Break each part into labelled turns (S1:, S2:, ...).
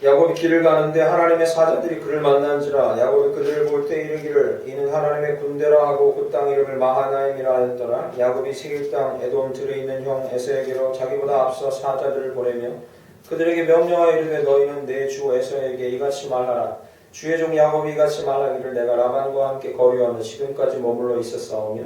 S1: 야곱이 길을 가는데 하나님의 사자들이 그를 만난지라. 야곱이 그들을 볼 때 이르기를 이는 하나님의 군대라 하고 그 땅 이름을 마하나임이라 하였더라. 야곱이 세길 땅 에돔 들에 있는 형 에서에게로 자기보다 앞서 사자들을 보내며 그들에게 명령하여 이르되 너희는 내 주 에서에게 이같이 말하라. 주의 종 야곱이 이같이 말하기를 내가 라반과 함께 거류하며 지금까지 머물러 있었사오며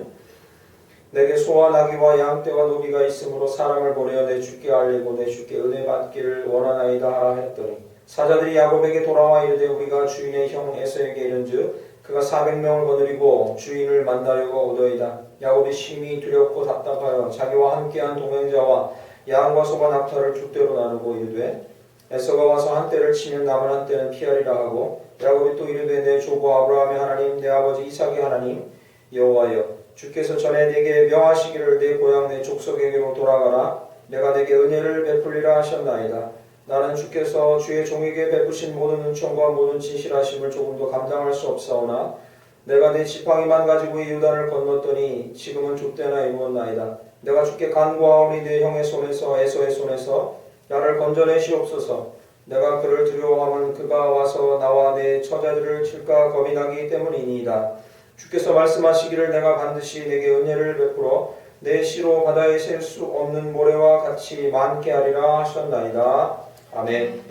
S1: 내게 소와 나귀와 양떼와 노비가 있으므로 사람을 보내어 내 주께 알리고 내 주께 은혜 받기를 원하나이다 하라 했더니 사자들이 야곱에게 돌아와 이르되 우리가 주인의 형 에서에게 이른즉 그가 400명을 거느리고 주인을 만나려고 오더이다. 야곱이 심히 두렵고 답답하여 자기와 함께한 동행자와 양과 소가 낙타를 두 떼로 나누고 이르되 에서가 와서 한 떼를 치면 남은 한 떼는 피하리라 하고 야곱이 또 이르되 내 조부 아브라함의 하나님 내 아버지 이삭의 하나님 여호와여 주께서 전에 내게 명하시기를 내 고향 내 족속에게로 돌아가라. 내가 내게 은혜를 베풀리라 하셨나이다. 나는 주께서 주의 종에게 베푸신 모든 은총과 모든 진실하심을 조금도 감당할 수 없사오나 내가 내 지팡이만 가지고 이 요단을 건넜더니 지금은 족대나 이루었나이다. 내가 주께 간구하오니 내 형의 손에서 에서의 손에서 나를 건져내시옵소서. 내가 그를 두려워하면 그가 와서 나와 내 처자들을 칠까 겁이 나기 때문이니이다. 주께서 말씀하시기를 내가 반드시 내게 은혜를 베풀어 내 씨로 바다에 셀 수 없는 모래와 같이 많게 하리라 하셨나이다. 아멘.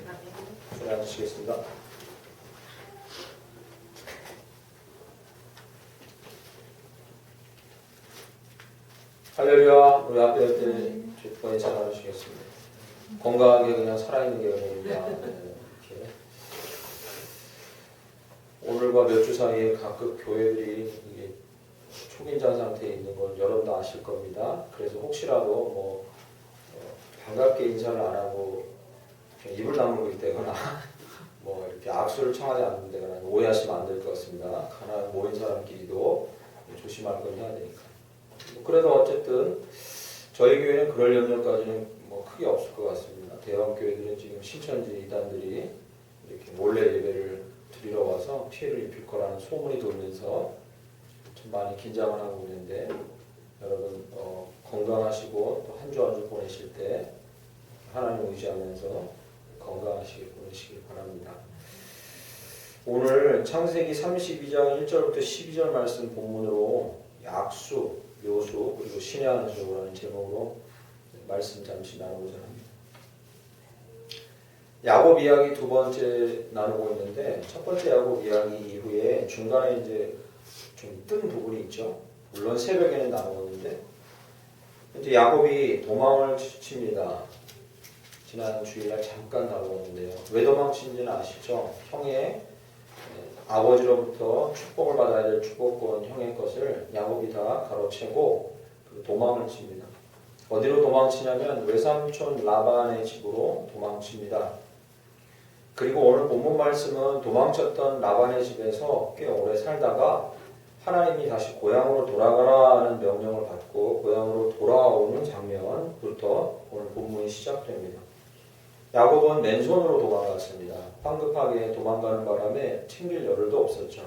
S1: 소리 앉으시겠습니다. 할렐루야. 우리 앞에 할 때 주님과 인사 나누시겠습니다. 건강하게 그냥 살아있는 게 은혜입니다. 이렇게. 오늘과 몇 주 사이에 각급 교회들이 이게 초긴장 상태에 있는 걸 여러분도 아실 겁니다. 그래서 혹시라도 반갑게 인사를 안 하고 입을 다물고 있다거나 이렇게 악수를 청하지 않는다거나 오해하시면 안 될 것 같습니다. 하나 모인 사람끼리도 조심할 건 해야 되니까. 그래도 어쨌든 저희 교회는 그럴 염려까지는 크게 없을 것 같습니다. 대형 교회들은 지금 신천지 이단들이 이렇게 몰래 예배를 드리러 와서 피해를 입힐 거라는 소문이 돌면서 좀 많이 긴장을 하고 있는데 여러분 건강하시고 또 한 주 한 주 보내실 때 하나님 의지하면서 건강하시게 보내시길 바랍니다. 오늘 창세기 32장 1절부터 12절 말씀 본문으로 약수, 묘수 그리고 신의 안수라는 제목으로 말씀 잠시 나누고자 합니다. 야곱 이야기 두 번째 나누고 있는데 첫 번째 야곱 이야기 이후에 중간에 이제 좀 뜬 부분이 있죠. 물론 새벽에는 나누었는데 이제 야곱이 도망을 칩니다. 지난 주일날 잠깐 다루었는데요. 왜 도망친지는 아시죠? 형의 아버지로부터 축복을 받아야 될 축복권 형의 것을 야곱이 다 가로채고 도망을 칩니다. 어디로 도망치냐면 외삼촌 라반의 집으로 도망칩니다. 그리고 오늘 본문 말씀은 도망쳤던 라반의 집에서 꽤 오래 살다가 하나님이 다시 고향으로 돌아가라는 명령을 받고 고향으로 돌아오는 장면부터 오늘 본문이 시작됩니다. 야곱은 맨손으로 도망갔습니다. 황급하게 도망가는 바람에 챙길 여를도 없었죠.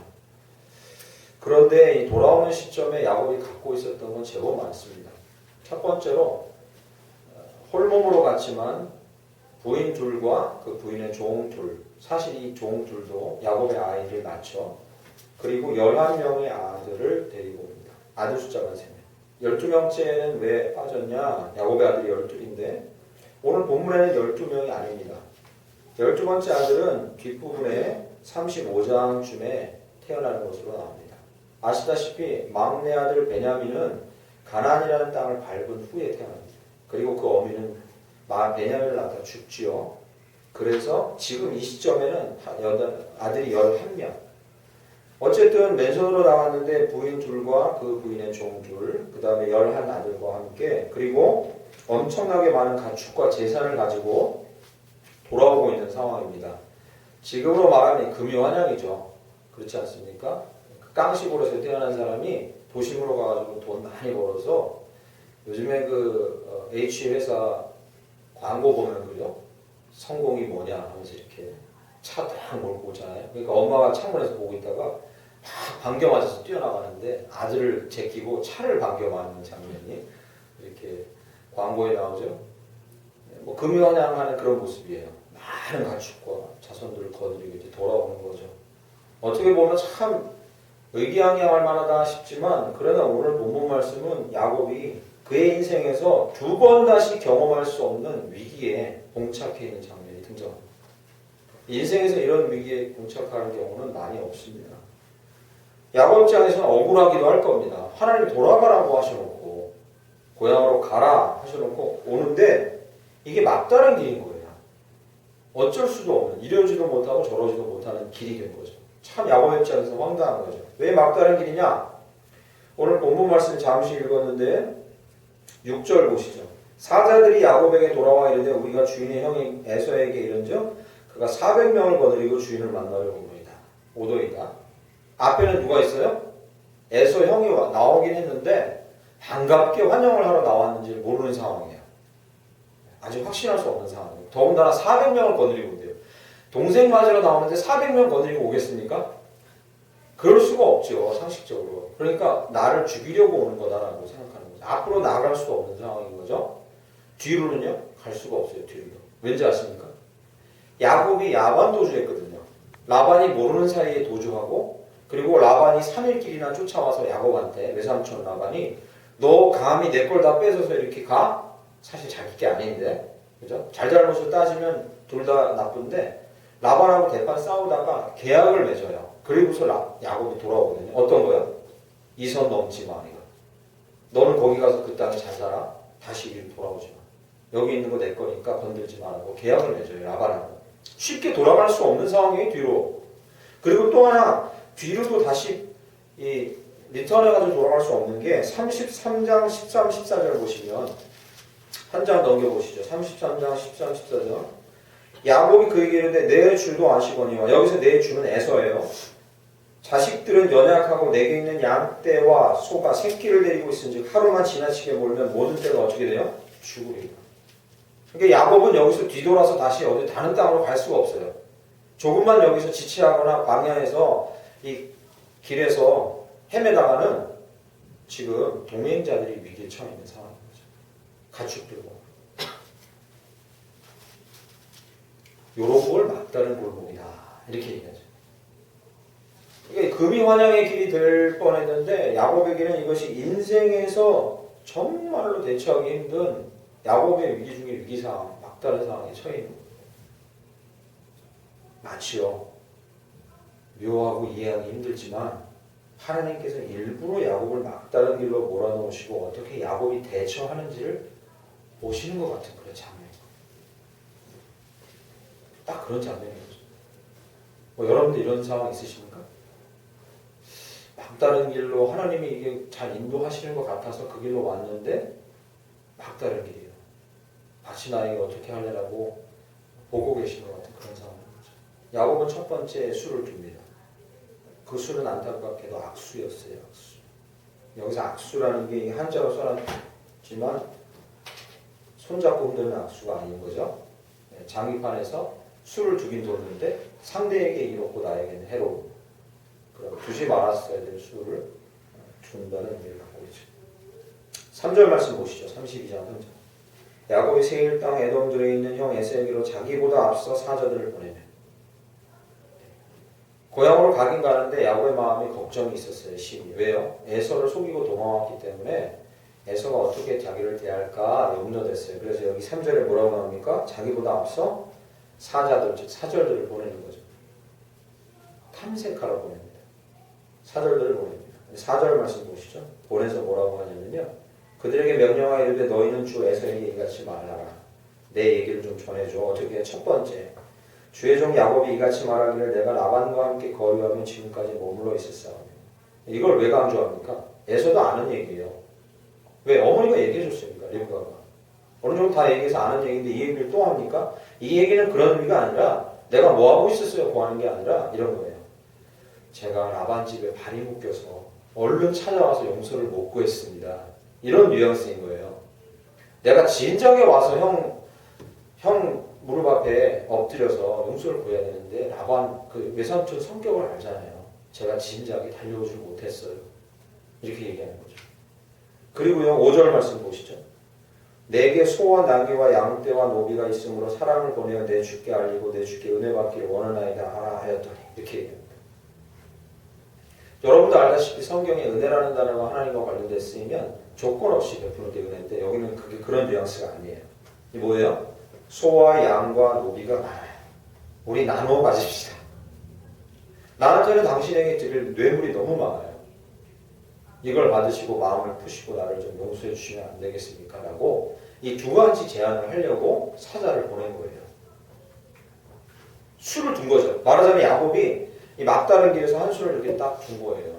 S1: 그런데 이 돌아오는 시점에 야곱이 갖고 있었던 건 제법 많습니다. 첫 번째로 홀몸으로 갔지만 부인 둘과 그 부인의 종 둘, 사실 이 종 둘도 야곱의 아이를 낳죠. 그리고 11명의 아들을 데리고 옵니다. 아들 숫자가 3명. 12명째는 왜 빠졌냐? 야곱의 아들이 12인데 오늘 본문에는 12명이 아닙니다. 12번째 아들은 뒷부분에 35장쯤에 태어나는 것으로 나옵니다. 아시다시피 막내 아들 베냐민은 가나안이라는 땅을 밟은 후에 태어납니다. 그리고 그 어미는 베냐민을 낳다 죽지요. 그래서 지금 이 시점에는 아들이 11명. 어쨌든 맨손으로 나왔는데 부인 둘과 그 부인의 종 둘, 그 다음에 11아들과 함께 그리고 엄청나게 많은 가축과 재산을 가지고 돌아오고 있는 상황입니다. 지금으로 말하면 금이환영이죠. 그렇지 않습니까? 깡시골에서 태어난 사람이 도심으로 가가지고 돈 많이 벌어서 요즘에 그 H 회사 광고 보면 그죠? 성공이 뭐냐 하면서 이렇게 차 딱 몰고 오잖아요. 그러니까 엄마가 창문에서 보고 있다가 막 반겨 맞아서 뛰어나가는데 아들을 제끼고 차를 반겨 맞는 장면이 이렇게 광고에 나오죠. 금이환영하는 그런 모습이에요. 많은 가축과 자손들을 거느리고 이제 돌아오는 거죠. 어떻게 보면 참 의기양양할 만하다 싶지만 그러나 오늘 본문 말씀은 야곱이 그의 인생에서 두 번 다시 경험할 수 없는 위기에 봉착해 있는 장면이 등장합니다. 인생에서 이런 위기에 봉착하는 경우는 많이 없습니다. 야곱 입장에서는 억울하기도 할 겁니다. 하나님이 돌아가라고 하셔놓고 고향으로 가라 하셔놓고 오는데 이게 막다른 길인 거예요. 어쩔 수도 없는, 이러지도 못하고 저러지도 못하는 길이 된 거죠. 참 야곱 입장에서 황당한 거죠. 왜 막다른 길이냐? 오늘 본문 말씀 잠시 읽었는데 6절 보시죠. 사자들이 야곱에게 돌아와 이르되 우리가 주인의 형인 에서에게 이른즉 그가 400명을 거느리고 주인을 만나려 오더이다. 앞에는 누가 있어요? 에서 형이 나오긴 했는데 반갑게 환영을 하러 나왔는지 모르는 상황이에요. 아직 확신할 수 없는 상황이에요. 더군다나 400명을 거느리고 온대요. 동생 맞으러 나오는데 400명 거느리고 오겠습니까? 그럴 수가 없죠, 상식적으로. 그러니까 나를 죽이려고 오는 거다라고 생각하는 거죠. 앞으로 나아갈 수도 없는 상황인 거죠. 뒤로는요, 갈 수가 없어요, 뒤로. 왠지 아십니까? 야곱이 야반 도주했거든요. 라반이 모르는 사이에 도주하고, 그리고 라반이 3일길이나 쫓아와서 야곱한테, 외삼촌 라반이, 너 감히 내 걸 다 뺏어서 이렇게 가? 사실 자기 게 아닌데, 그죠? 잘잘못을 따지면 둘 다 나쁜데, 라반하고 대판 싸우다가 계약을 맺어요. 그리고서 야곱이 돌아오거든요. 어떤 거요? 이 선 넘지 마, 이거. 너는 거기 가서 그 땅에 잘 살아. 다시 이리 돌아오지 마. 여기 있는 거 내 거니까 건들지 말라고 계약을 맺어요, 라반하고. 쉽게 돌아갈 수 없는 상황이에요, 뒤로. 그리고 또 하나, 뒤로도 다시 리턴해가지고 돌아갈 수 없는 게 33장 13, 14절 보시면 한 장 넘겨보시죠. 33장 13, 14절. 야곱이 그에게 이르되 내 주도 아시거니와, 여기서 내 주는 에서예요. 자식들은 연약하고 내게 있는 양떼와 소가 새끼를 데리고 있은즉 하루만 지나치게 몰면 모든 떼가 어떻게 돼요? 죽으리라. 그러니까 야곱은 여기서 뒤돌아서 다시 어디 다른 땅으로 갈 수가 없어요. 조금만 여기서 지체하거나 광야에서 이 길에서 헤매다가는 지금 동행자들이 위기에 처해 있는 상황인 거죠. 가축들과. 요런 걸 막다른 골목이다. 이렇게 얘기하죠. 그러니까 금이 환영의 길이 될 뻔했는데 야곱에게는 이것이 인생에서 정말로 대처하기 힘든 야곱의 위기 중에 위기 상황, 막다른 상황에 처해 있는 거예요. 마치요. 묘하고 이해하기 힘들지만 하나님께서 일부러 야곱을 막다른 길로 몰아넣으시고 어떻게 야곱이 대처하는지를 보시는 것 같은 그런 장면. 딱 그런 장면인 거죠. 뭐 여러분들 이런 상황 있으십니까? 막다른 길로 하나님이 이게 잘 인도하시는 것 같아서 그 길로 왔는데 막다른 길이에요. 다시 나에게 어떻게 하려고 보고 계신 것 같은 그런 상황인 거죠. 야곱은 첫 번째 수를 둡니다. 그 수는 안타깝게도 악수였어요. 악수. 여기서 악수라는 게 한자로 써놨지만 손잡고 흔드는 악수가 아닌 거죠. 장기판에서 수를 두긴 뒀는데 상대에게 이롭고 나에게는 해로운, 그럼 두지 말았어야 될 수를 준다는 의미를 갖고 있죠. 3절 말씀 보시죠. 32장 3절. 야곱이 세일 땅 에돔들에 있는 형 에서에게로 자기보다 앞서 사자들을 보내며. 고향으로 가긴 가는데 야곱의 마음에 걱정이 있었어요. 심히. 왜요? 에서를 속이고 도망왔기 때문에 에서가 어떻게 자기를 대할까 염려됐어요. 그래서 여기 3절에 뭐라고 나옵니까? 자기보다 앞서 사자들, 즉 사절들을 보내는 거죠. 탐색하러 보냅니다. 사절들을 보냅니다. 4절 말씀 보시죠. 보내서 뭐라고 하냐면요. 그들에게 명령하여 이르되 너희는 주 에서에게 이같이 말하라. 내 얘기를 좀 전해줘. 어떻게 해? 첫 번째, 주의 종 야곱이 이같이 말하기를 내가 라반과 함께 거류하며 지금까지 머물러 있었사오며. 이걸 왜 강조합니까? 에서도 아는 얘기예요. 왜? 어머니가 얘기해 줬습니까? 리브가가. 어느 정도 다 얘기해서 아는 얘기인데 이 얘기를 또 합니까? 이 얘기는 그런 의미가 아니라 내가 뭐하고 있었어요? 구하는 게 아니라 이런 거예요. 제가 라반 집에 발이 묶여서 얼른 찾아와서 용서를 못 구했습니다. 이런 뉘앙스인 거예요. 내가 진작에 와서 형 무릎 앞에 엎드려서 용서를 구해야 되는데 라반 그 외삼촌 성격을 알잖아요. 제가 진작에 달려오질 못했어요. 이렇게 얘기하는 거죠. 그리고요 5절 말씀 보시죠. 내게 소와 나귀와 양떼와 노비가 있으므로 사랑을 보내어 내 주께 알리고 내 주께 은혜 받기를 원하나이다 하였더니 이렇게 얘기합니다. 여러분도 알다시피 성경에 은혜라는 단어가 하나님과 관련돼 쓰이면 조건 없이 베푸는 게 은혜인데 여기는 그게 그런 뉘앙스가 아니에요. 이 뭐예요? 소와 양과 노비가 많아요. 우리 나누어 가집시다. 나한테는 당신에게 드릴 뇌물이 너무 많아요. 이걸 받으시고 마음을 푸시고 나를 좀 용서해 주시면 안 되겠습니까? 라고 이 두 가지 제안을 하려고 사자를 보낸 거예요. 수를 둔 거죠. 말하자면 야곱이 이 막다른 길에서 한 수를 이렇게 딱 둔 거예요.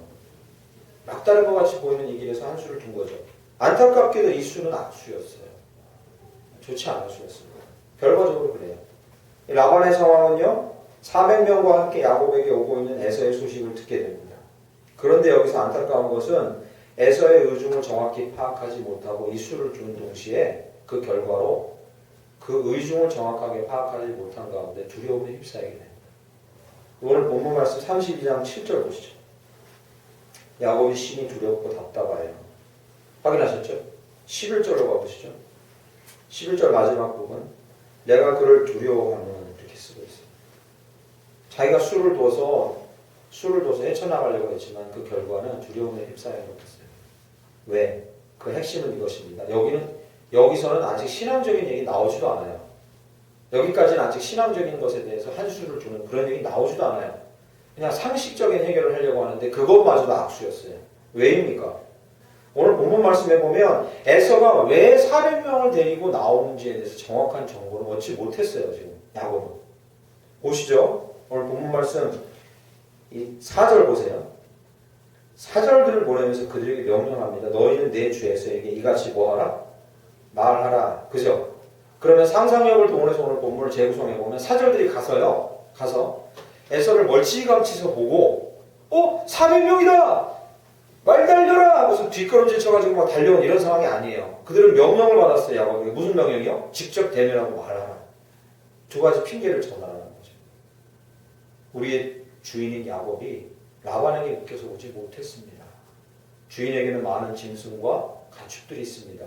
S1: 막다른 것 같이 보이는 이 길에서 한 수를 둔 거죠. 안타깝게도 이 수는 악수였어요. 좋지 않은 수였습니다. 결과적으로 그래요. 라반의 상황은요, 400명과 함께 야곱에게 오고 있는 에서의 소식을 듣게 됩니다. 그런데 여기서 안타까운 것은 에서의 의중을 정확히 파악하지 못하고 이 수를 둔 동시에 그 결과로 그 의중을 정확하게 파악하지 못한 가운데 두려움에 휩싸이게 됩니다. 오늘 본문 말씀 32장 7절 보시죠. 야곱이 심히 두렵고 답답하여. 확인하셨죠? 11절로 가보시죠. 11절 마지막 부분. 내가 그를 두려워하는 이렇게 쓰고 있어요. 자기가 수를 둬서 헤쳐나가려고 했지만 그 결과는 두려움에 휩싸여 놓았어요. 왜? 그 핵심은 이것입니다. 여기서는 아직 신앙적인 얘기 나오지도 않아요. 여기까지는 아직 신앙적인 것에 대해서 한 수를 두는 그런 얘기 나오지도 않아요. 그냥 상식적인 해결을 하려고 하는데 그것마저도 악수였어요. 왜입니까? 오늘 본문 말씀에 보면 에서가 왜 400명을 데리고 나오는지에 대해서 정확한 정보를 얻지 못했어요. 지금 야곱은. 보시죠. 오늘 본문 말씀 이 4절 보세요. 4절들을 보내면서 그들에게 명령합니다. 너희는 내 주 에서에게 이같이 뭐하라? 말하라. 그죠? 그러면 상상력을 동원해서 오늘 본문을 재구성해 보면 4절들이 가서 에서를 멀찌감치서 보고 400명이다! 말 달려라! 무슨 뒷걸음질 쳐가지고 막 달려온 이런 상황이 아니에요. 그들은 명령을 받았어요. 야곱에게. 무슨 명령이요? 직접 대면하고 말하라. 두 가지 핑계를 전하라는 거죠. 우리의 주인인 야곱이 라반에게 묶여서 오지 못했습니다. 주인에게는 많은 짐승과 가축들이 있습니다.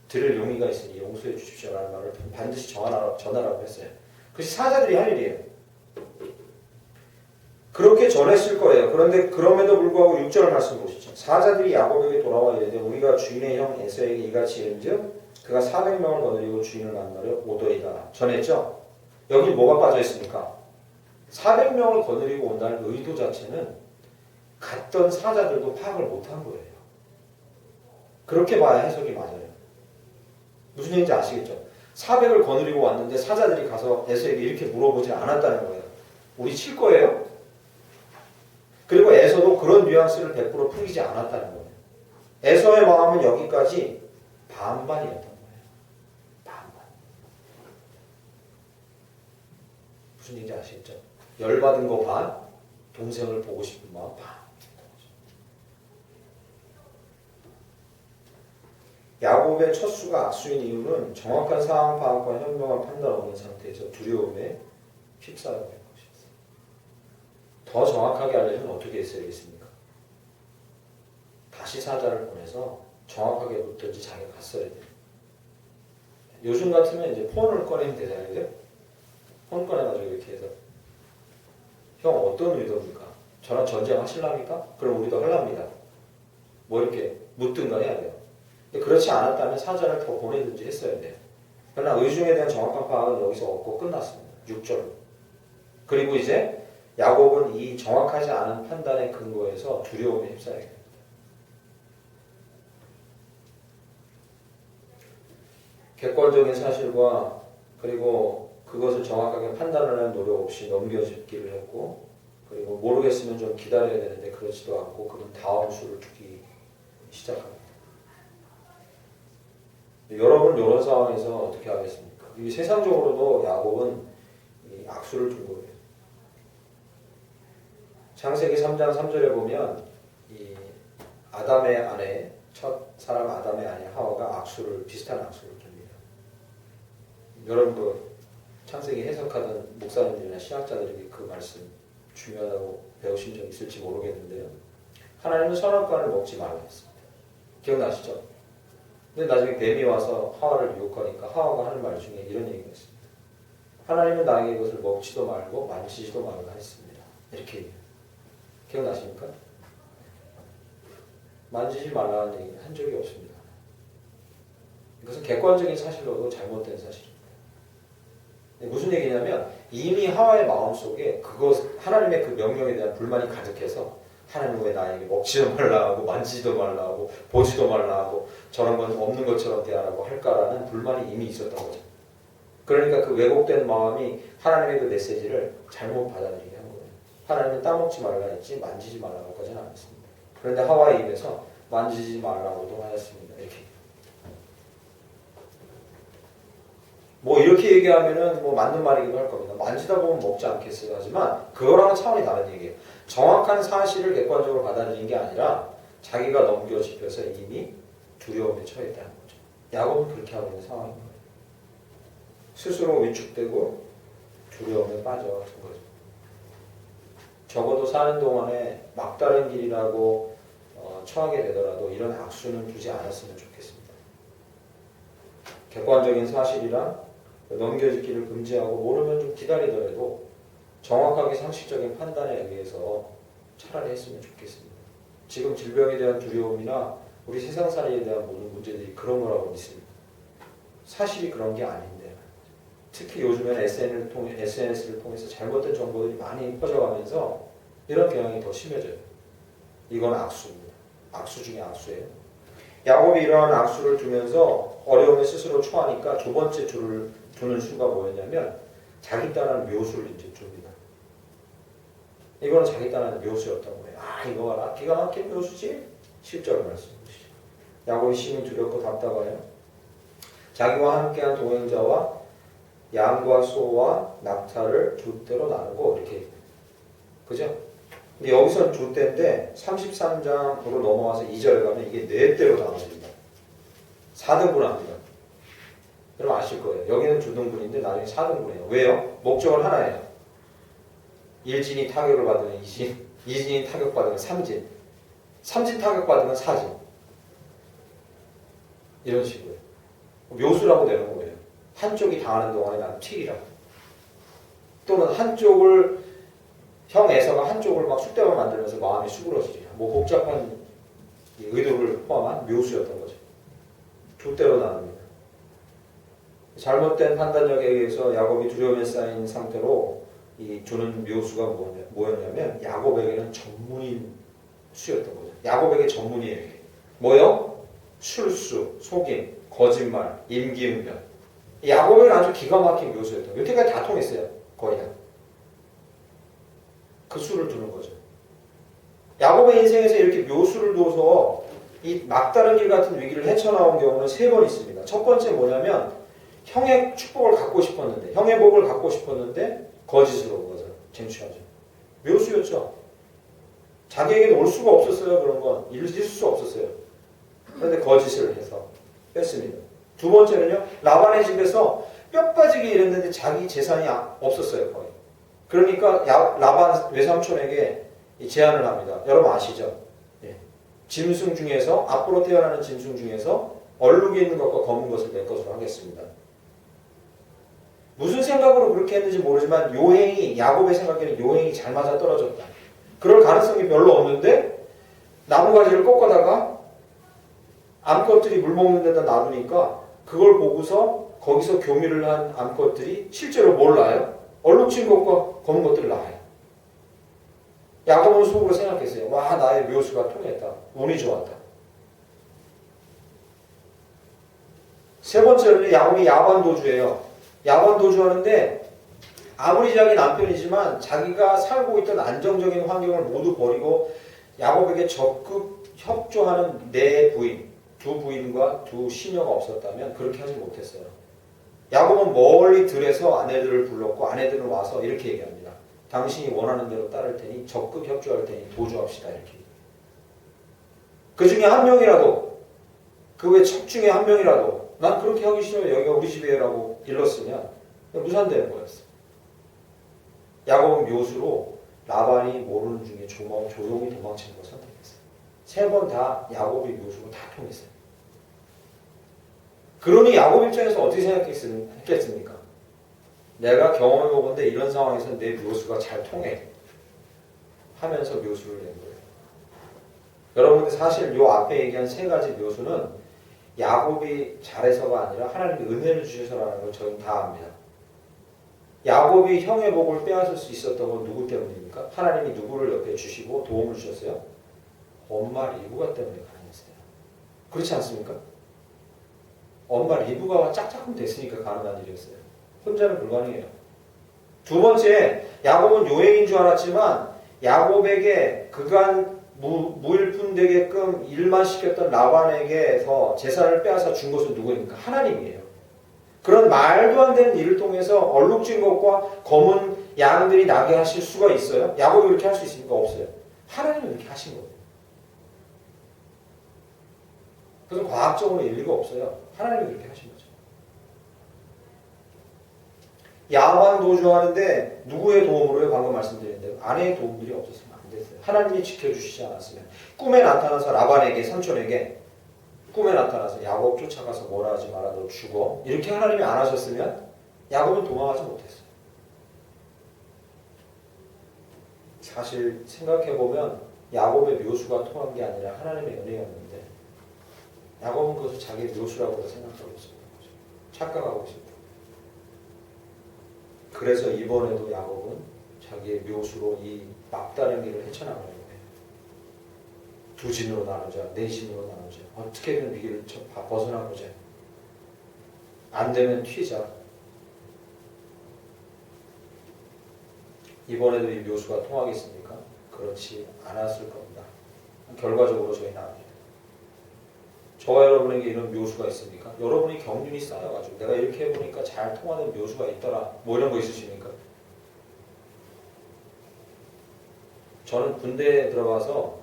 S1: 들을 용의가 있으니 용서해 주십시오라는 말을 반드시 전하라고 했어요. 그것이 사자들이 할 일이에요. 그렇게 전했을 거예요. 그런데 그럼에도 불구하고 6절 말씀 보시죠. 사자들이 야곱에게 돌아와 이르되 우리가 주인의 형 에서에게 이같이 이른즉 그가 400명을 거느리고 주인을 만나려 오더이다. 전했죠? 여기 뭐가 빠져 있습니까? 400명을 거느리고 온다는 의도 자체는 갔던 사자들도 파악을 못한 거예요. 그렇게 봐야 해석이 맞아요. 무슨 얘기인지 아시겠죠? 400을 거느리고 왔는데 사자들이 가서 에서에게 이렇게 물어보지 않았다는 거예요. 우리 칠 거예요? 그리고 에서도 그런 뉘앙스를 100% 풍기지 않았다는 거예요. 에서의 마음은 여기까지 반반이었던 거예요. 반반. 무슨 얘기인지 아시겠죠? 열받은 거 반, 동생을 보고 싶은 마음 반. 야곱의 첫 수가 악수인 이유는 정확한 상황 파악과 현명한 판단 없는 상태에서 두려움에 휩싸여 된 것이었어요. 더 정확하게 알려면 어떻게 했어야겠습니까? 다시 사자를 보내서 정확하게 묻든지 자기가 갔어야 돼요. 요즘 같으면 이제 폰을 꺼내면 되잖아요. 폰 꺼내가지고 이렇게 해서 형 어떤 의도입니까? 저랑 전쟁하실랍니까? 그럼 우리도 하랍니다. 뭐 이렇게 묻든가 해야 돼요. 그렇지 않았다면 사자를 더 보내든지 했어야 돼요. 그러나 의중에 대한 정확한 파악은 여기서 얻고 끝났습니다. 6절. 그리고 이제 야곱은 이 정확하지 않은 판단의 근거에서 두려움에 휩싸이게 됩니다. 객관적인 사실과 그리고 그것을 정확하게 판단을 하는 노력 없이 넘겨짚기를 했고, 그리고 모르겠으면 좀 기다려야 되는데 그렇지도 않고 그는 다음 수를 두기 시작합니다. 여러분 이런 상황에서 어떻게 하겠습니까? 이 세상적으로도 야곱은 이 악수를 둔 거예요. 창세기 3장 3절에 보면 이 아담의 아내, 첫 사람 아담의 아내 하와가 비슷한 악수를 줍니다. 여러분 창세기 해석하던 목사님들이나 신학자들에게 그 말씀 중요하다고 배우신 적 있을지 모르겠는데요. 하나님은 선악과를 먹지 말라 했습니다. 기억나시죠? 근데 나중에 뱀이 와서 하와를 유혹하니까 하와가 하는 말 중에 이런 얘기가 있습니다. 하나님은 나에게 이것을 먹지도 말고 만지지도 말라 했습니다. 이렇게 얘기해요. 기억나십니까? 만지지 말라는 얘기는 한 적이 없습니다. 이것은 객관적인 사실로도 잘못된 사실입니다. 무슨 얘기냐면 이미 하와의 마음속에 그것 하나님의 그 명령에 대한 불만이 가득해서 하나님 왜 나에게 먹지도 말라 하고 만지지도 말라 하고 보지도 말라 하고 저런 건 없는 것처럼 대하라고 할까라는 불만이 이미 있었던 거죠. 그러니까 그 왜곡된 마음이 하나님의 그 메시지를 잘못 받아들이게 한 거예요. 하나님은 따먹지 말라 했지 만지지 말라고까지는 안 했습니다. 그런데 하와의 입에서 만지지 말라고도 하였습니다. 이렇게. 뭐 이렇게 얘기하면은 뭐 맞는 말이기도 할 겁니다. 만지다 보면 먹지 않겠어요. 하지만 그거랑은 차원이 다른 얘기예요. 정확한 사실을 객관적으로 받아들인 게 아니라 자기가 넘겨짚혀서 이미 두려움에 처했다는 거죠. 야곱은 그렇게 하고 있는 상황인 거예요. 스스로 위축되고 두려움에 빠져든 거죠. 적어도 사는 동안에 막다른 길이라고 처하게 되더라도 이런 악수는 두지 않았으면 좋겠습니다. 객관적인 사실이랑 넘겨짚기를 금지하고 모르면 좀 기다리더라도 정확하게 상식적인 판단에 의해서 차라리 했으면 좋겠습니다. 지금 질병에 대한 두려움이나 우리 세상살이에 대한 모든 문제들이 그런 거라고 믿습니다. 사실이 그런 게 아닌데 특히 요즘에는 SNS를 통해서 잘못된 정보들이 많이 퍼져가면서 이런 경향이 더 심해져요. 이건 악수입니다. 악수 중에 악수예요. 야곱이 이러한 악수를 두면서 어려움에 스스로 처하니까 두 번째 줄을 두는 수가 뭐였냐면 자기 딴하는 묘수를 이제 줍니다. 이거는 자기 딴하는 묘수였던 거예요. 아 이거 봐라 기가 막힌 묘수지? 10절 말씀 보시죠. 야곱이 심히 두렵고 답답하여 자기와 함께한 동행자와 양과 소와 낙타를 줏대로 나누고 이렇게 그죠? 근데 여기서는 줏대인데 33장으로 넘어와서 2절에 가면 이게 4대로 나눠집니다. 4등분합니다. 여러분 아실 거예요. 여기는 주등분인데 나중에 4등분이에요. 왜요? 목적은 하나예요. 1진이 타격을 받으면 2진, 2진이 타격받으면 3진, 3진 타격받으면 4진. 이런 식으로 묘수라고 되는 거예요. 한쪽이 당하는 동안에 나는 튀기라고. 또는 한쪽을 형 에서가 한쪽을 막 쑥대만 만들면서 마음이 수그러지죠. 뭐 복잡한 의도를 포함한 묘수였던 거죠. 두 대로 나눕니다. 잘못된 판단력에 의해서 야곱이 두려움에 쌓인 상태로 이 주는 묘수가 뭐였냐면 야곱에게는 전문인 수였던 거죠. 야곱에게 전문이에요. 뭐요? 술수, 속임, 거짓말, 임기응변. 야곱에게는 아주 기가 막힌 묘수였던 거예요. 여태까지 다 통했어요. 거의 다. 그 수를 두는 거죠. 야곱의 인생에서 이렇게 묘수를 둬서 이 막다른 길 같은 위기를 헤쳐나온 경우는 3번 있습니다. 첫 번째 뭐냐면 형의 축복을 갖고 싶었는데 형의 복을 갖고 싶었는데 거짓으로 그것을 쟁취하죠. 묘수였죠. 자기에게는 올 수가 없었어요. 그런 건 있을 수 없었어요. 그런데 거짓을 해서 뺐습니다. 두 번째는요. 라반의 집에서 뼈 빠지게 일했는데 자기 재산이 없었어요. 거의. 그러니까 라반 외삼촌에게 제안을 합니다. 여러분 아시죠? 예. 짐승 중에서 앞으로 태어나는 짐승 중에서 얼룩이 있는 것과 검은 것을 내 것으로 하겠습니다. 무슨 생각으로 그렇게 했는지 모르지만 요행이 야곱의 생각에는 요행이 잘 맞아 떨어졌다. 그럴 가능성이 별로 없는데 나무가지를 꺾어다가 암컷들이 물 먹는 데다 놔두니까 그걸 보고서 거기서 교미를 한 암컷들이 실제로 뭘 낳아요? 얼룩진 것과 검은 것들을 낳아요. 야곱은 속으로 생각했어요. 와 나의 묘수가 통했다. 운이 좋았다. 세 번째로는 야곱이 야반도주예요. 야반도주하는데 아무리 자기 남편이지만 자기가 살고 있던 안정적인 환경을 모두 버리고 야곱에게 적극 협조하는 네 부인, 두 부인과 두 시녀가 없었다면 그렇게 하지 못했어요. 야곱은 멀리 들에서 아내들을 불렀고 아내들은 와서 이렇게 얘기합니다. 당신이 원하는 대로 따를 테니 적극 협조할 테니 도주합시다. 이렇게. 그 중에 한 명이라도 그 외 척 중에 한 명이라도 난 그렇게 하기 싫어요. 여기가 우리 집이에요라고 일렀으면 무산되는 거였어요. 야곱은 묘수로 라반이 모르는 중에 조용히 도망치는 걸 선택했어요. 3번 다 야곱의 묘수로 다 통했어요. 그러니 야곱 입장에서 어떻게 생각했겠습니까? 내가 경험해보건데 이런 상황에서 내 묘수가 잘 통해 하면서 묘수를 낸 거예요. 여러분들 사실 이 앞에 얘기한 세 가지 묘수는 야곱이 잘해서가 아니라 하나님이 은혜를 주셔서라는 걸 저희는 다 압니다. 야곱이 형의 복을 빼앗을 수 있었던 건 누구 때문입니까? 하나님이 누구를 옆에 주시고 도움을 주셨어요? 엄마 리브가 때문에 가능했어요. 그렇지 않습니까? 엄마 리브가와 짝짝꿍 됐으니까 가능한 일이었어요. 혼자는 불가능해요. 두 번째, 야곱은 요행인 줄 알았지만 야곱에게 그간 무일푼 되게끔 일만 시켰던 라반에게서 재산을 빼앗아 준 것은 누구입니까? 하나님이에요. 그런 말도 안 되는 일을 통해서 얼룩진 것과 검은 양들이 나게 하실 수가 있어요? 야곱이 그렇게 할 수 있습니까? 없어요. 하나님은 이렇게 하신 거예요. 그래서 과학적으로 일리가 없어요. 하나님이 그렇게 하신 거죠. 야만 도주하는데 누구의 도움으로요? 방금 말씀드렸는데 아내의 도움들이 없었으면 안 됐어요. 하나님이 지켜주시지 않았으면 꿈에 나타나서 라반에게 삼촌에게 꿈에 나타나서 야곱 쫓아가서 뭐라 하지 마라 너 죽어 이렇게 하나님이 안 하셨으면 야곱은 도망하지 못했어요. 사실 생각해보면 야곱의 묘수가 통한 게 아니라 하나님의 은혜였는데 야곱은 그것을 자기의 묘수라고 생각하고 있었던 거죠. 착각하고 있었던 거죠. 그래서 이번에도 야곱은 자기의 묘수로 이 막다른 길을 헤쳐나가는 거예요. 두 진으로 나누자, 네 진으로 나누자. 어떻게든 위기를 벗어나보자. 안 되면 튀자. 이번에도 이 묘수가 통하겠습니까? 그렇지 않았을 겁니다. 결과적으로 저희는 압니다. 저와 여러분에게 이런 묘수가 있습니까? 여러분이 경륜이 쌓여가지고 내가 이렇게 해보니까 잘 통하는 묘수가 있더라. 뭐 이런 거 있으십니까? 저는 군대에 들어가서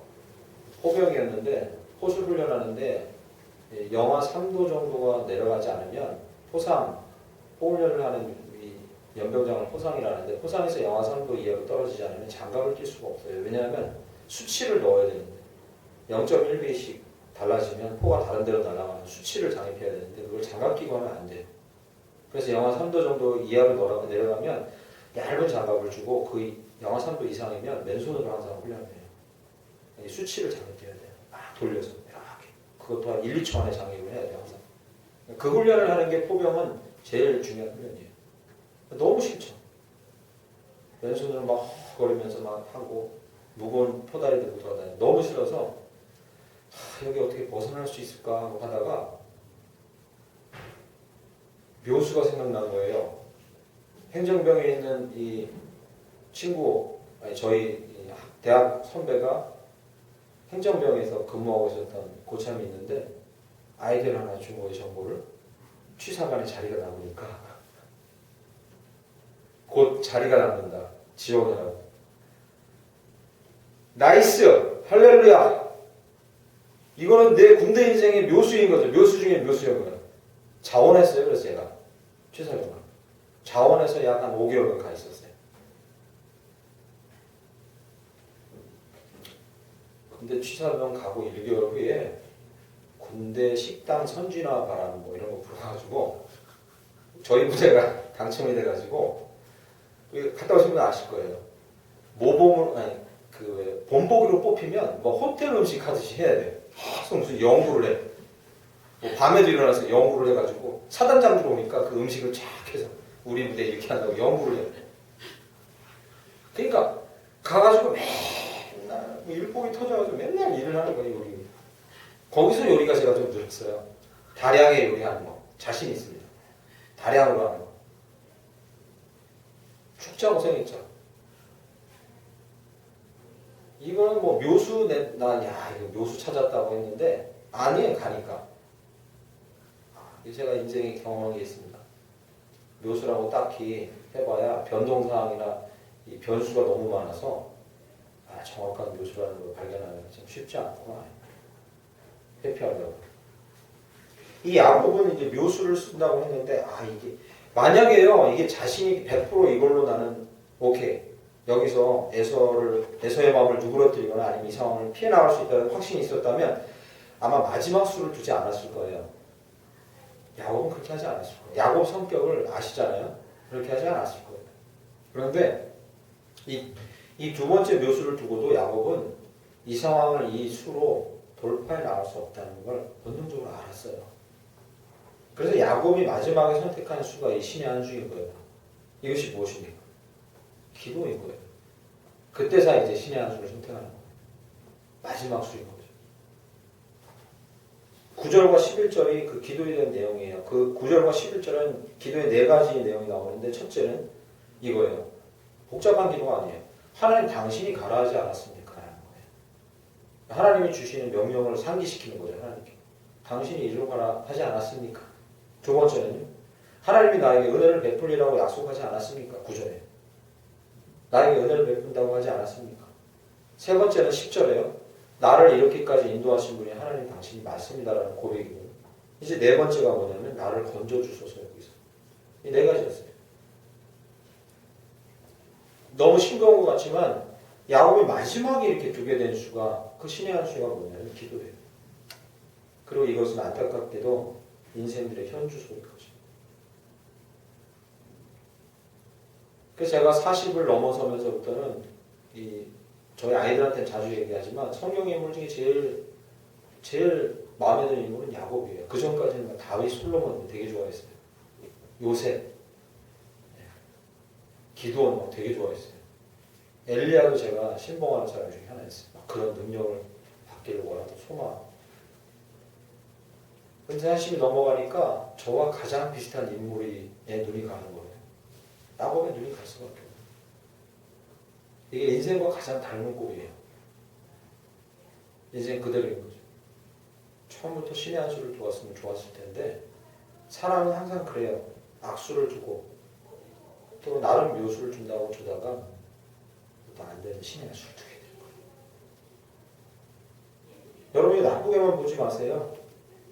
S1: 포병이었는데 호수 훈련하는데 영하 3도 정도가 내려가지 않으면 포상, 포훈련을 하는 이 연병장을 포상이라는데 포상에서 영하 3도 이하로 떨어지지 않으면 장갑을 낄 수가 없어요. 왜냐하면 수치를 넣어야 되는데 0.1배씩 달라지면 포가 다른 데로 날아가는 수치를 장입해야 되는데 그걸 장갑 끼고 하면 안 돼요. 그래서 영하 3도 정도 이하로 내려가면 얇은 장갑을 주고 그 영하 3도 이상이면 맨손으로 항상 훈련해요. 수치를 장입해야 돼요. 막 돌려서 이렇게. 그것도 한 1, 2초 안에 장입을 해야 돼요. 항상. 그 훈련을 하는 게 포병은 제일 중요한 훈련이에요. 너무 싫죠. 맨손으로 막 거리면서 막 하고 무거운 포다리 들고 돌아다니고 너무 싫어서 여기 어떻게 벗어날 수 있을까 하고 하다가 묘수가 생각난 거예요. 행정병에 있는 이 친구, 저희 대학 선배가 행정병에서 근무하고 있었던 고참이 있는데 아이디어를 하나 준 거예요. 정보를. 취사관에 자리가 남으니까 곧 자리가 남는다. 지원하라고. 나이스! 할렐루야! 이거는 내 군대 인생의 묘수인 거죠. 묘수 중에 묘수였거든요. 자원했어요. 그래서 제가 취사병을 자원해서 약 한 5개월간 가 있었어요. 근데 취사병 가고 1개월 후에 군대 식당 선진화 바람 뭐 이런 거 불어가지고 저희 부대가 당첨이 돼가지고 갔다 오신 분 아실 거예요. 모범으로 아니 그 본보기로 뽑히면 뭐 호텔 음식 하듯이 해야 돼. 계속 무슨 연구를 해. 뭐 밤에도 일어나서 연구를 해가지고 사단장 들어오니까 그 음식을 쫙 해서 우리 부대 이렇게 한다고 연구를 해. 그러니까 가가지고 맨날 뭐 일복이 터져가지고 맨날 일을 하는 거예요. 요리. 거기서 요리가 제가 좀 늘었어요. 다량의 요리하는 거 자신 있습니다. 다량으로 하는 거. 죽자 고생했죠. 이거는 뭐 묘수 야 이거 묘수 찾았다고 했는데 아니에요. 가니까 제가 인생에 경험한 게 있습니다. 묘수라고 딱히 해봐야 변동사항이나 이 변수가 너무 많아서 정확한 묘수라는 걸 발견하는 게 참 쉽지 않구나. 회피하려고. 이 야곱은 이제 묘수를 쓴다고 했는데 이게 만약에요 이게 자신이 100% 이걸로 나는 오케이 여기서 에서의 마음을 누그러뜨리거나 아니면 이 상황을 피해 나갈 수 있다는 확신이 있었다면 아마 마지막 수를 두지 않았을 거예요. 야곱은 그렇게 하지 않았을 거예요. 야곱 성격을 아시잖아요. 그렇게 하지 않았을 거예요. 그런데 이 두 번째 묘수를 두고도 야곱은 이 상황을 이 수로 돌파해 나갈 수 없다는 걸 본능적으로 알았어요. 그래서 야곱이 마지막에 선택한 수가 이 신의 한 수인 거예요. 이것이 무엇입니까? 기도인 거예요. 그때서 이제 신의 한 수를 선택하는 거예요. 마지막 수인 거죠. 9절과 11절이 그 기도에 대한 내용이에요. 그 9절과 11절은 기도의 네 가지 내용이 나오는데 첫째는 이거예요. 복잡한 기도가 아니에요. 하나님 당신이 가라 하지 않았습니까? 라는 거예요. 하나님이 주시는 명령을 상기시키는 거죠. 하나님께. 당신이 이리로 가라 하지 않았습니까? 두 번째는요. 하나님이 나에게 은혜를 베풀리라고 약속하지 않았습니까? 9절에. 나에게 은혜를 베푼다고 하지 않았습니까? 세 번째는 10절에요. 나를 이렇게까지 인도하신 분이 하나님 당신이 맞습니다라는 고백이고요. 이제 네 번째가 뭐냐면 나를 건져주소서 여기서. 이 네 가지였어요. 너무 싱거운 것 같지만 야곱이 마지막에 이렇게 두게 된 수가 그 신의 한 수가 뭐냐면 기도예요. 그리고 이것은 안타깝게도 인생들의 현주소인 거죠. 그래서 제가 40을 넘어서면서부터는 저희 아이들한테는 자주 얘기하지만 성경의 인물 중에 제일 마음에 드는 인물은 야곱이에요. 그 전까지는 다윗, 솔로몬 되게 좋아했어요. 요셉, 기드온 되게 좋아했어요. 엘리야도 제가 신봉하는 사람 중에 하나였어요. 그런 능력을 받기를 원하던 소망. 근데 40이 넘어가니까 저와 가장 비슷한 인물의 눈이 가는 거예요. 야곱의 눈이 갈 수밖에 없어요. 이게 인생과 가장 닮은 꼴이에요. 인생 그대로인 거죠. 처음부터 신의 한 수를 두었으면 좋았을 텐데 사람은 항상 그래요. 악수를 두고 또 나름 묘수를 준다고 두다가 또 안 되는 신의 한 수를 두게 되는 거예요. 여러분이 나쁘게만 보지 마세요.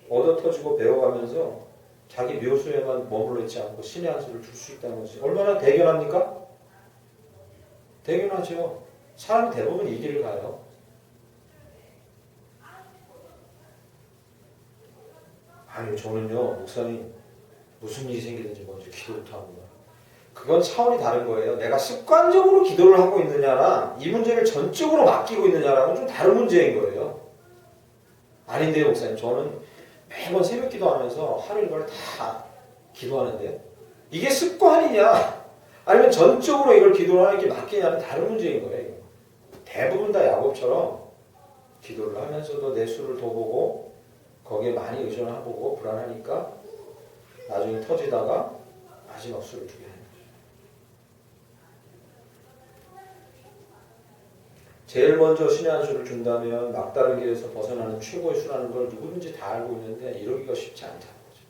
S1: 얻어터지고 배워가면서 자기 묘수에만 머물러 있지 않고 신의 한 수를 줄 수 있다는 것이 얼마나 대견합니까? 대견하죠. 사람이 대부분 이 길을 가요. 아니 저는요 목사님 무슨 일이 생기든지 먼저 기도부터 합니다. 그건 차원이 다른 거예요. 내가 습관적으로 기도를 하고 있느냐랑 이 문제를 전적으로 맡기고 있느냐랑은 좀 다른 문제인 거예요. 아닌데요 목사님 저는 매번 새벽 기도하면서 하루 일과를 다 기도하는데요. 이게 습관이냐 아니면 전적으로 이걸 기도를 하는 게 맞겠냐는 다른 문제인 거예요. 대부분 다 야곱처럼 기도를 하면서도 내 수를 더 보고 거기에 많이 의존해보고 불안하니까 나중에 터지다가 마지막 수를 두게 되는 거죠. 제일 먼저 신의 한 수를 준다면 막다른 길에서 벗어나는 최고의 수라는 걸 누구든지 다 알고 있는데 이러기가 쉽지 않다는 거죠.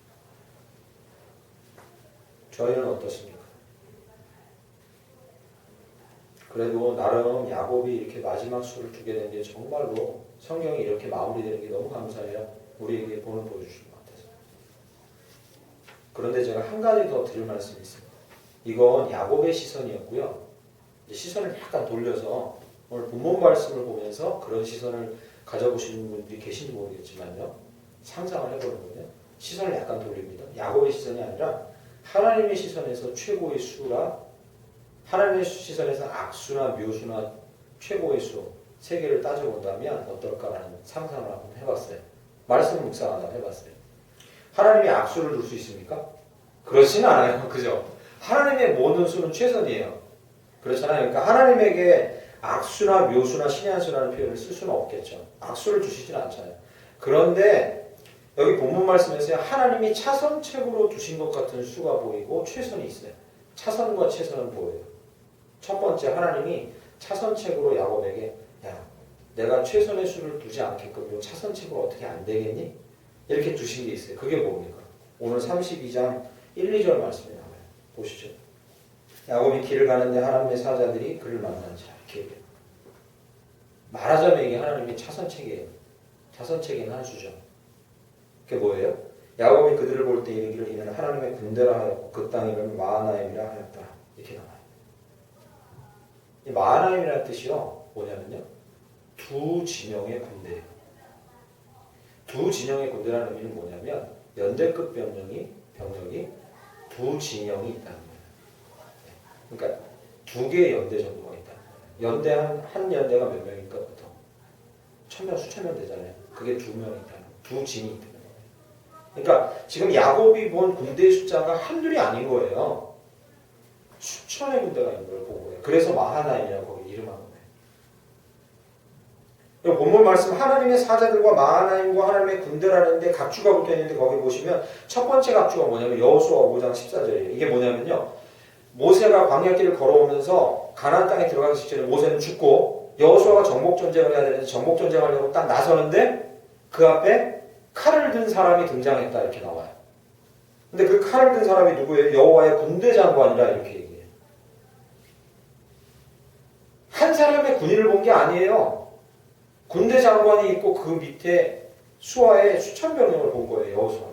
S1: 저희는 어떻습니까? 그래도 나름 야곱이 이렇게 마지막 수를 두게 된 게 정말로 성경이 이렇게 마무리되는 게 너무 감사해요. 우리에게 본을 보여주신 것 같아서. 그런데 제가 한 가지 더 드릴 말씀이 있습니다. 이건 야곱의 시선이었고요. 이제 시선을 약간 돌려서 오늘 본문 말씀을 보면서 그런 시선을 가져보시는 분들이 계신지 모르겠지만요. 상상을 해보는 거예요. 시선을 약간 돌립니다. 야곱의 시선이 아니라 하나님의 시선에서 최고의 수라 하나님의 시선에서 악수나 묘수나 최고의 수 세 개를 따져본다면 어떨까라는 상상을 한번 해봤어요. 말씀을 묵상하다 해봤어요. 하나님이 악수를 둘 수 있습니까? 그렇지는 않아요. 그죠? 하나님의 모든 수는 최선이에요. 그렇잖아요. 그러니까 하나님에게 악수나 묘수나 신의 한 수라는 표현을 쓸 수는 없겠죠. 악수를 주시지는 않잖아요. 그런데 여기 본문 말씀에서 하나님이 차선책으로 두신 것 같은 수가 보이고 최선이 있어요. 차선과 최선은 보여요. 첫 번째 하나님이 차선책으로 야곱에게 야 내가 최선의 수를 두지 않게끔 이 차선책으로 어떻게 안 되겠니? 이렇게 두신 게 있어요. 그게 뭡니까? 오늘 32장 1, 2절 말씀이 나와요. 보시죠. 야곱이 길을 가는데 하나님의 사자들이 그를 만나는지라 이렇게 얘기해요. 말하자면 이게 하나님의 차선책이에요. 차선책인 한 수죠. 그게 뭐예요? 야곱이 그들을 볼 때 이르기를 이는 하나님의 군대라 하였고 그 땅 이름을 마하나임이라 하였다. 이렇게 나와요. 이 마하나임이라는 뜻이요. 뭐냐면요. 두 진영의 군대예요. 두 진영의 군대라는 의미는 뭐냐면 연대급 병력이 두 진영이 있다는 거예요. 그러니까 두 개의 연대 정도가 있다는 거예요. 연대 한 연대가 몇 명일까 보통? 1000명, 수천 명 되잖아요. 그게 두 명이 있다는 거예요. 두 진이 있다는 거예요. 그러니까 지금 야곱이 본 군대의 숫자가 한둘이 아닌 거예요. 수천의 군대가 있는 걸 본 거예요. 그래서 마하나임이라고 거기 이름한 거예요. 본문 말씀 하나님의 사자들과 마하나임과 하나님의 군대라는데 각주가 붙어 있는데 거기 보시면 첫 번째 각주가 뭐냐면 여호수아 5장 14절이에요. 이게 뭐냐면요. 모세가 광야길을 걸어오면서 가나안 땅에 들어가기 직전에 모세는 죽고 여호수아가 정복 전쟁을 해야 되는데 정복 전쟁하려고 딱 나서는데 그 앞에 칼을 든 사람이 등장했다 이렇게 나와요. 근데 그 칼을 든 사람이 누구예요? 여호와의 군대 장관이라 이렇게 얘기해요. 한 사람의 군인을 본 게 아니에요. 군대 장관이 있고 그 밑에 수하의 수천 병력을 본 거예요. 여호수아.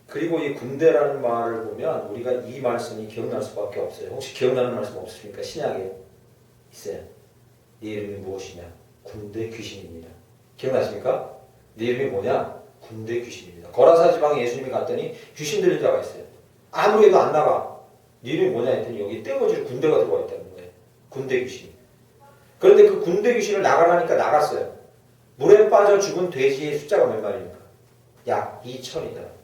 S1: 그리고 이 군대라는 말을 보면 우리가 이 말씀이 기억날 수밖에 없어요. 혹시 기억나는 말씀 없으십니까? 신약에 있어요. 네 이름이 무엇이냐? 군대 귀신입니다. 기억나십니까? 네 이름이 뭐냐? 군대 귀신입니다. 거라사 지방에 예수님이 갔더니 귀신 들린 자가 있어요. 아무리 해도 안 나가. 네 이름이 뭐냐 했더니 여기 떼거지로 군대가 들어와 있다는 거예요. 군대 귀신. 그런데 그 군대 귀신을 나가라니까 나갔어요. 물에 빠져 죽은 돼지의 숫자가 몇 마리입니까? 약 2천이다.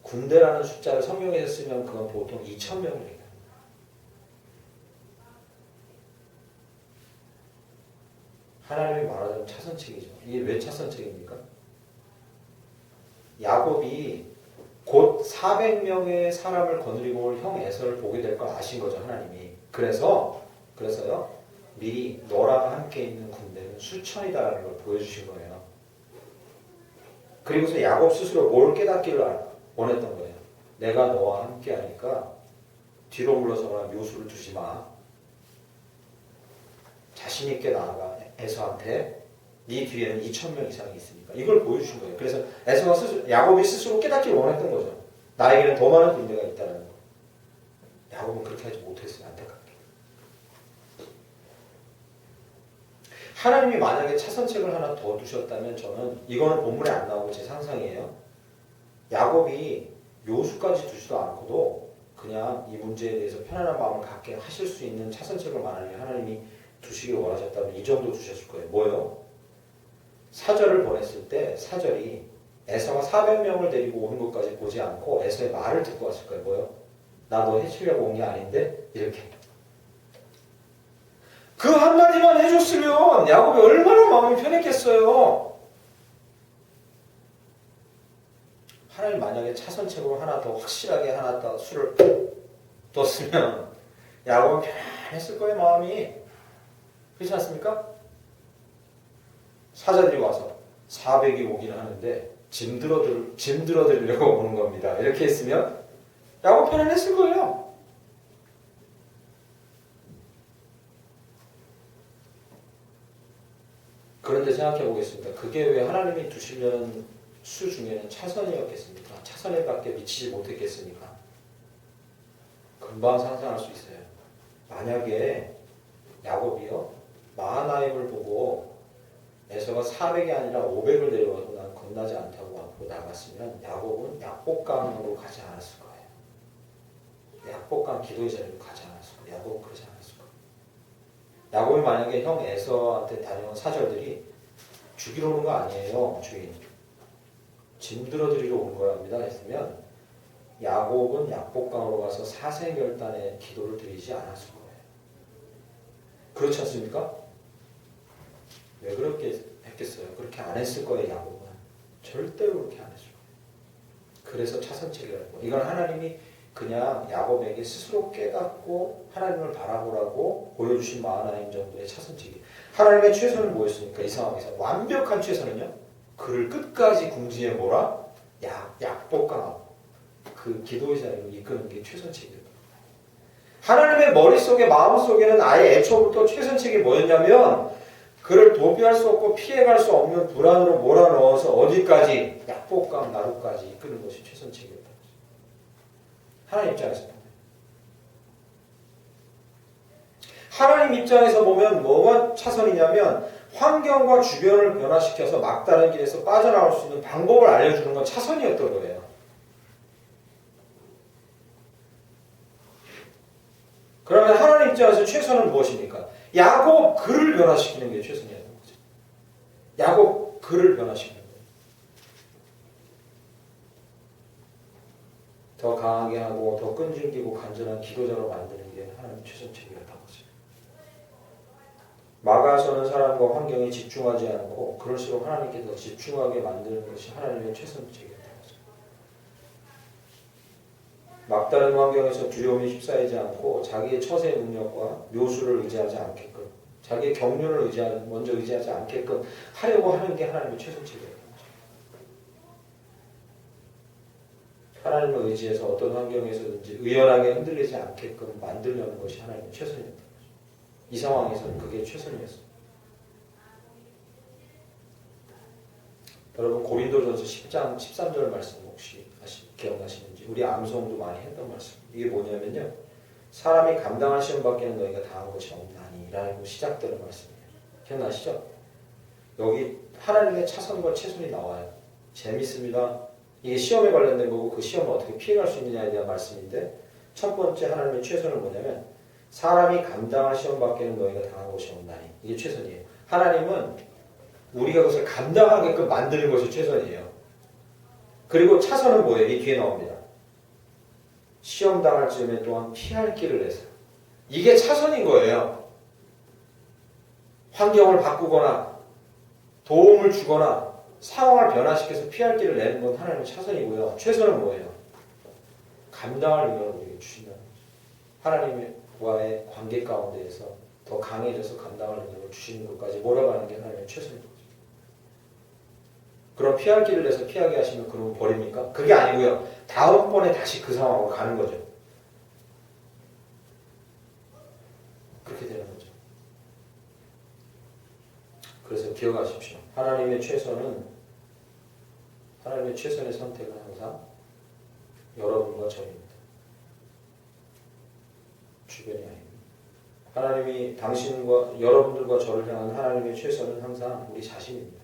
S1: 군대라는 숫자를 성경에서 쓰면 그건 보통 2,000명입니다. 하나님이 말하자면 차선책이죠. 이게 왜 차선책입니까? 야곱이 곧 400명의 사람을 거느리고 올 형 에서를 보게 될 걸 아신 거죠. 하나님이. 그래서요. 미리 너랑 함께 있는 군대는 수천이다라는 걸 보여주신 거예요. 그리고서 야곱 스스로 뭘 깨닫기를 원했던 거예요. 내가 너와 함께 하니까 뒤로 물러서거나 묘수를 두지 마. 자신 있게 나아가. 에서한테 네 뒤에는 2,000명 이상이 있으니까 이걸 보여주신 거예요. 그래서 에서가 스스로, 야곱이 스스로 깨닫기를 원했던 거죠. 나에게는 더 많은 군대가 있다는 거. 야곱은 그렇게 하지 못했어요. 안타깝게. 하나님이 만약에 차선책을 하나 더 두셨다면 저는 이거는 본문에 안 나오고 제 상상이에요. 야곱이 묘수까지 두지도 않고도 그냥 이 문제에 대해서 편안한 마음을 갖게 하실 수 있는 차선책을 만약에 하나님이 두시길 원하셨다면 이 정도 주셨을 거예요. 뭐요? 사절을 보냈을 때 사절이 에서가 400명을 데리고 오는 것까지 보지 않고 에서의 말을 듣고 왔을 거예요. 뭐요? 나 너 해치려고 온 게 아닌데? 이렇게. 그 한마디만 해줬으면 야곱이 얼마나 마음이 편했겠어요. 하나님 만약에 차선책으로 하나 더 확실하게 하나 더 수를 뒀으면 야곱은 편했을 거예요. 마음이. 그렇지 않습니까? 사자들이 와서 400이 오기는 하는데 짐 들어드리려고 오는 겁니다. 이렇게 했으면 야곱 편안했을 거예요. 그런데 생각해 보겠습니다. 그게 왜 하나님이 두시려는 수 중에는 차선이었겠습니까? 차선에 밖에 미치지 못했겠습니까? 금방 상상할 수 있어요. 만약에 야곱이요 마하나임을 보고 에서가 400이 아니라 500을 데려와서 난 겁나지 않다고 앞으로 나갔으면 야곱은 약복강으로 가지 않았을 거예요. 약복강 기도의 자리로 가지 않았을 거예요. 야곱은 그러지 않았을 거예요. 야곱이 만약에 형 에서한테 다녀온 사절들이 죽이러 오는 거 아니에요. 주인. 짐 들어드리러 오는 거랍니다. 했으면 야곱은 약복강으로 가서 사세결단의 기도를 드리지 않았을 거예요. 그렇지 않습니까? 왜 그렇게 했겠어요? 그렇게 안 했을 거예요. 야곱은. 절대로 그렇게 안 했을 거예요. 그래서 차선책이라는 거예요. 이건 하나님이 그냥 야곱에게 스스로 깨닫고 하나님을 바라보라고 보여주신 마하나임 정도의 차선책이에요. 하나님의 최선은 뭐였습니까? 이 상황에서 완벽한 최선은요. 그를 끝까지 궁지에 몰아 약복강하고 그 기도의 자리로 이끄는 게 최선책이에요. 하나님의 머릿속에 마음속에는 아예 애초부터 최선책이 뭐였냐면 그를 도피할 수 없고 피해갈 수 없는 불안으로 몰아넣어서 어디까지? 약복강 나루까지 이끄는 것이 최선책이었다. 하나님 입장에서 하나님 입장에서 보면 뭐가 차선이냐면 환경과 주변을 변화시켜서 막다른 길에서 빠져나올 수 있는 방법을 알려주는 건 차선이었던 거예요. 그러면 하나님 입장에서 최선은 무엇입니까? 야곱 글을 변화시키는 게 최선이었던 거죠. 야곱 글을 변화시키는 거예요. 더 강하게 하고 더 끈질기고 간절한 기도자로 만드는 게 하나님의 최선책이었던 거죠. 막아서는 사람과 환경에 집중하지 않고 그럴수록 하나님께 더 집중하게 만드는 것이 하나님의 최선책이었던 거죠. 막다른 환경에서 두려움이 휩싸이지 않고 자기의 처세의 능력과 묘수를 의지하지 않게끔 자기의 경륜을 먼저 의지하지 않게끔 하려고 하는 게 하나님의 최선책이었던 거죠. 하나님을 의지해서 어떤 환경에서든지 의연하게 흔들리지 않게끔 만들려는 것이 하나님의 최선이었던 거죠. 이 상황에서는 그게 최선이었습니다. 여러분 고린도전서 10장 13절 말씀 혹시 기억나시는지 우리 암송도 많이 했던 말씀. 이게 뭐냐면요. 사람이 감당할 시험 밖에는 너희가 당한 것이 없나니 라고 시작되는 말씀이에요. 기억나시죠? 여기 하나님의 차선과 최선이 나와요. 재밌습니다. 이게 시험에 관련된 거고 그 시험을 어떻게 피해갈 수 있느냐에 대한 말씀인데 첫 번째 하나님의 최선은 뭐냐면 사람이 감당할 시험 밖에는 너희가 당한 것이 없나니 이게 최선이에요. 하나님은 우리가 그것을 감당하게끔 만드는 것이 최선이에요. 그리고 차선은 뭐예요? 이 뒤에 나옵니다. 시험 당할 즈음에 또한 피할 길을 내세요. 이게 차선인 거예요. 환경을 바꾸거나 도움을 주거나 상황을 변화시켜서 피할 길을 내는 건 하나님의 차선이고요. 최선은 뭐예요? 감당할 능력을 우리에게 주신다는 거죠. 하나님과의 관계 가운데에서 더 강해져서 감당할 능력을 주시는 것까지 몰아가는 게 하나님의 최선인 거죠. 그럼 피할 길을 내서 피하게 하시면 그러면 버립니까? 그게 아니고요. 다음번에 다시 그 상황으로 가는 거죠. 그렇게 되는 거죠. 그래서 기억하십시오. 하나님의 최선의 선택은 항상 여러분과 저입니다. 주변이 아닙니다. 하나님이 당신과 여러분들과 저를 향한 하나님의 최선은 항상 우리 자신입니다.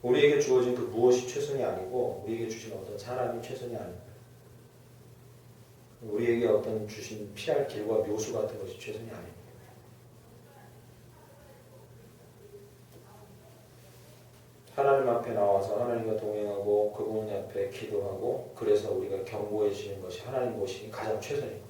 S1: 우리에게 주어진 그 무엇이 최선이 아니고 우리에게 주신 어떤 사람이 최선이 아닙니다. 우리에게 어떤 주신 피할 길과 묘수 같은 것이 최선이 아닙니다. 하나님 앞에 나와서 하나님과 동행하고 그분 앞에 기도하고 그래서 우리가 견고해지는 것이 하나님 보시기 가장 최선입니다.